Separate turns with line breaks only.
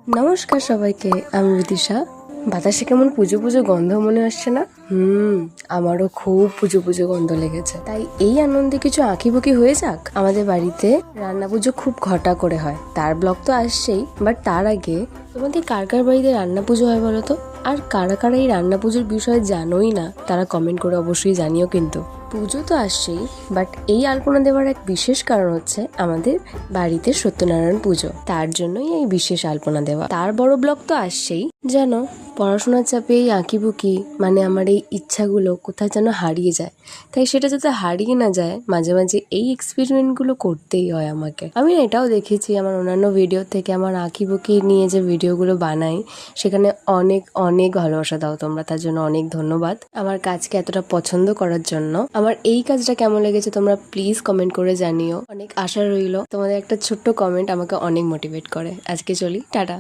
নমস্কার সবাইকে, আমি বিদিশা। বাতাসে কেমন পুজো পুজো গন্ধ মনে আসছে না? আমারও খুব পুজো পুজো গন্ধ লেগেছে। তাই এই আনন্দে কিছু আঁকিবুকি হয়ে যাক। আমাদের বাড়িতে রান্না পুজো খুব ঘটা করে হয়, তার ব্লগ তো আসছেই। বাট তার আগে তোমাদের কার কার বাড়িতে রান্না পুজো হয় বলো তো? আর কারা কারা এই রান্না পুজোর বিষয়ে জানোই না, তারা কমেন্ট করে অবশ্যই জানিও। কিন্তু পুজো তো আসছেই, বাট এই আলপনা দেওয়ার এক বিশেষ কারণ হচ্ছে আমাদের বাড়িতে সত্যনারায়ণ পুজো, তার জন্যই এই বিশেষ আলপনা দেওয়া। তার বড় ব্লগ তো আসছেই। জানো, পড়াশোনার চাপে এই আঁকিবুকি মানে আমার এই ইচ্ছাগুলো কোথায় যেন হারিয়ে যায়। তাই সেটা যাতে হারিয়ে না যায়, মাঝে মাঝে এই এক্সপেরিমেন্টগুলো করতেই হয় আমাকে। আমি এটাও দেখেছি আমার অন্যান্য ভিডিও থেকে, আমার আঁকিবুকি নিয়ে যে ভিডিওগুলো বানাই সেখানে অনেক অনেক ভালোবাসা দাও তোমরা, তার জন্য অনেক ধন্যবাদ। আমার কাজকে এতটা পছন্দ করার জন্য। আমার এই কাজটা কেমন লেগেছে তোমরা প্লিজ কমেন্ট করে জানিও। অনেক আশা রইল, তোমাদের একটা ছোট্ট কমেন্ট আমাকে অনেক মোটিভেট করে। আজকে চলি, টাটা।